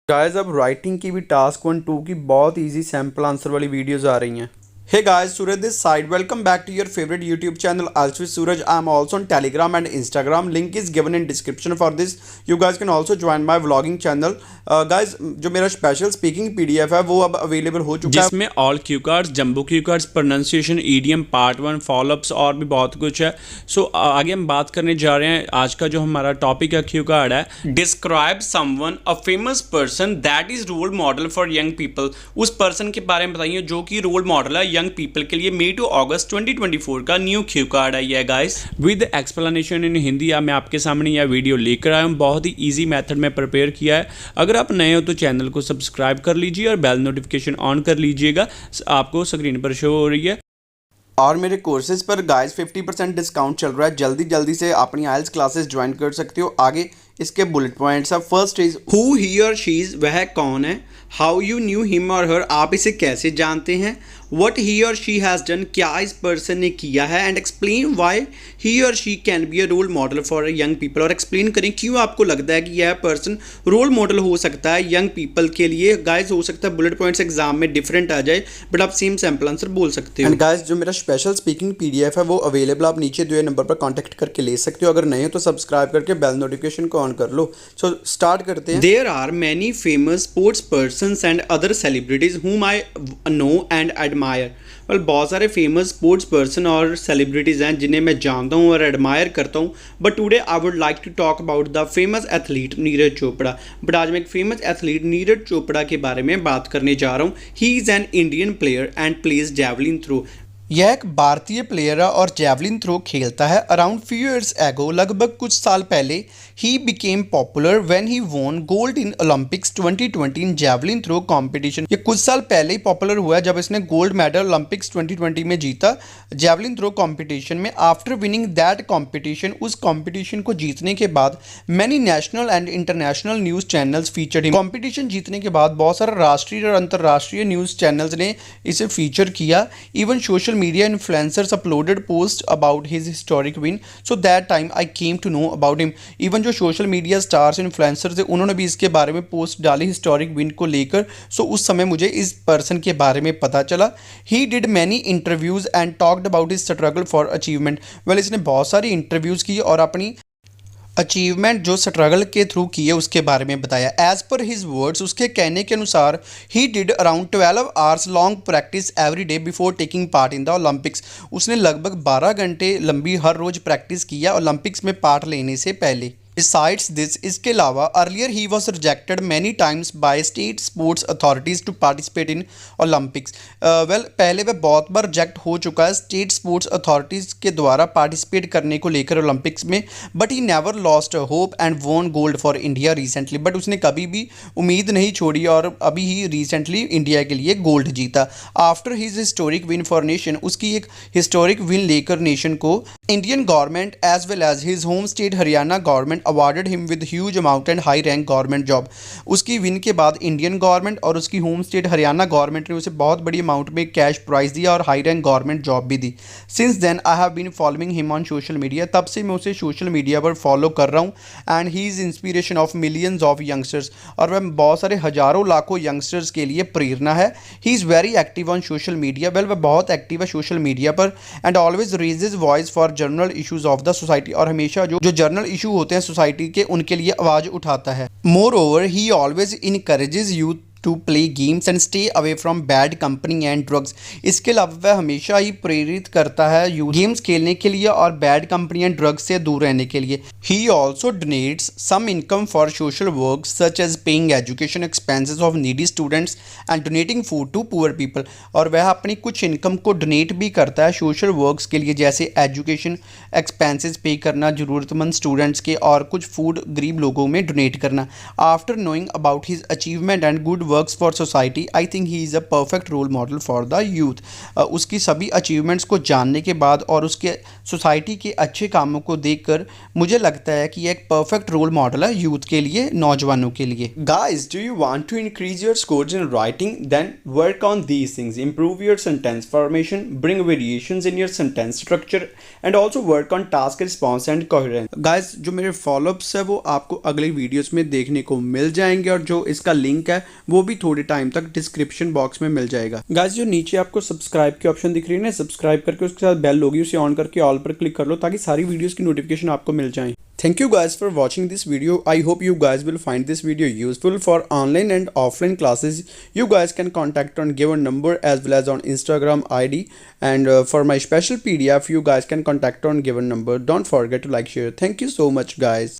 Guys अब writing की भी टास्क 1 2 की बहुत इजी सैम्पल आंसर वाली वीडियोस आ रही हैं। Hey guys, Suraj this side. Welcome back to your favorite YouTube channel Alch with Suraj. I am also on Telegram and Instagram. Link is given in description for this. You guys can also join my vlogging channel. Guys, जो मेरा special speaking PDF है वो अब available हो चुका है, जिसमें all cue cards, jumbo cue cards, pronunciation, EDM, part 1, follow-ups और भी बहुत कुछ है। सो आगे हम बात करने जा रहे हैं। आज का जो हमारा टॉपिक है क्यू कार्ड है, describe someone a famous person that is role model for young people. उस पर्सन के बारे में बताइए जो कि रोल मॉडल है यंग पीपल के लिए। मई टू अगस्त 2024 का न्यू क्यू कार्ड है ये guys, with explanation in Hindi. मैं आपके सामने यह वीडियो लेकर आया हूँ, बहुत ही ईजी मेथड में प्रिपेयर किया है। अगर आप नए हो तो चैनल को सब्सक्राइब कर लीजिए और बेल नोटिफिकेशन ऑन कर लीजिएगा, आपको स्क्रीन पर शो हो रही है। और मेरे कोर्सेज पर गाइस 50% डिस्काउंट चल रहा है। जल्दी जल्दी से अपनी आइल्स क्लासेस ज्वाइन कर सकते हो। आगे इसके बुलेट पॉइंट्स हैं। फर्स्ट इज हु ही और शी इज, वह कौन है। हाउ यू न्यू हिम और हर, आप इसे कैसे जानते हैं। वट ही और शी हैज़ डन, क्या इस पर्सन ने किया है। एंड एक्सप्लेन वाई ही और she can be a role model for young people, और एक्सप्लेन करें क्यों आपको लगता है कि यह पर्सन रोल मॉडल हो सकता है यंग पीपल के लिए। गाइस हो सकता है बुलेट पॉइंट्स एग्जाम में डिफरेंट आ जाए, बट आप सेम सैम्पल आंसर बोल सकते हो। एंड गाइस जो मेरा स्पेशल स्पीकिंग PDF है वो अवेलेबल, आप नीचे दिए नंबर पर कॉन्टैक्ट करके ले सकते हो। अगर नहीं हो तो सब्सक्राइब करके बेल नोटिफिकेशन को ऑन कर लो। सो स्टार्ट करते हैं। There are many famous sports persons and other celebrities whom I know and admire। well, बहुत सारे फेमस स्पोर्ट्स पर्सन और सेलिब्रिटीज़ हैं जिन्हें मैं जानता हूँ और एडमायर करता हूँ। But today I would like to talk about the famous athlete Neeraj Chopra. But आज मैं एक फेमस एथलीट नीरज चोपड़ा के बारे में बात करने जा रहा हूँ। He is an Indian player and plays javelin throw. यह एक भारतीय प्लेयर है और जैवलिन थ्रो खेलता है। अराउंड फ्यू ईयर्स एगो, लगभग कुछ साल पहले, he became popular when he won gold in Olympics 2020 in javelin throw competition. ये कुछ साल पहले ही पॉपुलर हुआ जब इसने गोल्ड मेडल ओलंपिक्स 2020 में जीता जैवलिन थ्रो कंपटीशन में। आफ्टर विनिंग दैट कंपटीशन, उस कंपटीशन को जीतने के बाद many national and international news channels featured him. Competition जीतने के बाद बहुत सारे राष्ट्रीय और अंतर्राष्ट्रीय न्यूज़ चैनल्स ने इसे फीचर किया। Even social media influencers uploaded posts about his historic win, so that time I came to know about him। even जो सोशल मीडिया स्टार्स इन्फ्लुएंसर्स थे उन्होंने भी इसके बारे में पोस्ट डाली हिस्टोरिक विन को लेकर। सो उस समय मुझे इस पर्सन के बारे में पता चला। He did many interviews and talked about his struggle for achievement. Well, इसने बहुत सारी इंटरव्यूज़ की और अपनी अचीवमेंट जो स्ट्रगल के थ्रू किए उसके बारे में बताया। एज पर हिज वर्ड्स, उसके कहने के अनुसार, he did around 12 hours long practice every day before taking part in the Olympics. उसने लगभग 12 घंटे लंबी हर रोज़ प्रैक्टिस किया ओलंपिक्स में पार्ट लेने से पहले। Besides this, इसके अलावा earlier he was rejected many times by state sports authorities to participate in Olympics. Well, पहले वह बहुत बार रिजेक्ट हो चुका है स्टेट स्पोर्ट्स अथॉरिटीज़ के द्वारा पार्टिसिपेट करने को लेकर ओलंपिक्स में। But he never lost hope and won gold for India recently. But उसने कभी भी उम्मीद नहीं छोड़ी और अभी ही रिसेंटली इंडिया के लिए गोल्ड जीता। After his historic win for nation, उसकी एक हिस्टोरिक विन लेकर नेशन को Indian government as well as his home state Haryana government awarded him with huge amount and high rank government job. उसकी win के बाद इंडियन गवर्नमेंट और उसकी home state Haryana government ने उसे बहुत बड़ी अमाउंट में कैश प्राइज दिया और हाई रैंक गवर्नमेंट जॉब भी दी। Since then I have been following him on social media. तब से मैं उसे सोशल मीडिया पर फॉलो कर रहा हूँ। And he is inspiration of millions of youngsters, और वह बहुत सारे हज़ारों लाखों यंगस्टर्स के लिए प्रेरणा है। He is very active on social media. Well, वह बहुत एक्टिव है सोशल मीडिया पर। And always raises voice for general issues of the society, और हमेशा जो जनरल इशू होते हैं सोसाइटी के उनके लिए आवाज़ उठाता है। Moreover he always encourages youth to play games and stay away from bad company and drugs. इसके अलावा वह हमेशा ही प्रेरित करता है यूथ गेम्स खेलने के लिए और बैड कंपनी एंड ड्रग्स से दूर रहने के लिए। He also donates some income for social work such as paying education expenses of needy students and donating food to poor people. और वह अपनी कुछ इनकम को डोनेट भी करता है सोशल वर्क्स के लिए, जैसे एजुकेशन एक्सपेंसेस पे करना ज़रूरतमंद स्टूडेंट्स के और कुछ फूड गरीब लोगों में डोनेट करना। After knowing about his achievement and good works for society, I think he is a perfect role model for the youth. उसकी सभी अचीवमेंट्स को जानने के बाद और उसके सोसाइटी के अच्छे कामों को देखकर मुझे लगता है कि ये एक परफेक्ट रोल मॉडल है यूथ के लिए, नौजवानों के लिए। Guys, do you want to increase your scores in writing? Then work on these things, improve your sentence formation, bring variations in your sentence structure and also work on task response and coherence। Guys, जो मेरे follow-ups है वो आपको अगली videos में देखने को मिल जाएंगे और जो इसका लिंक है वो भी थोड़े टाइम तक डिस्क्रिप्शन बॉक्स में मिल जाएगा। गाइस, जो नीचे आपको सब्सक्राइब की ऑप्शन दिख रही है ना, सब्सक्राइब करके उसके साथ बेल होगी, उसे ऑन करके ऑल पर क्लिक कर लो ताकि सारी वीडियोस की नोटिफिकेशन आपको मिल जाए। Thank you guys for watching this video. I hope you guys will find this video useful for online and offline classes. You guys can contact on given number as well as on Instagram ID, and for my special PDF you guys can contact on given number. Don't forget to like, share. Thank you so much guys.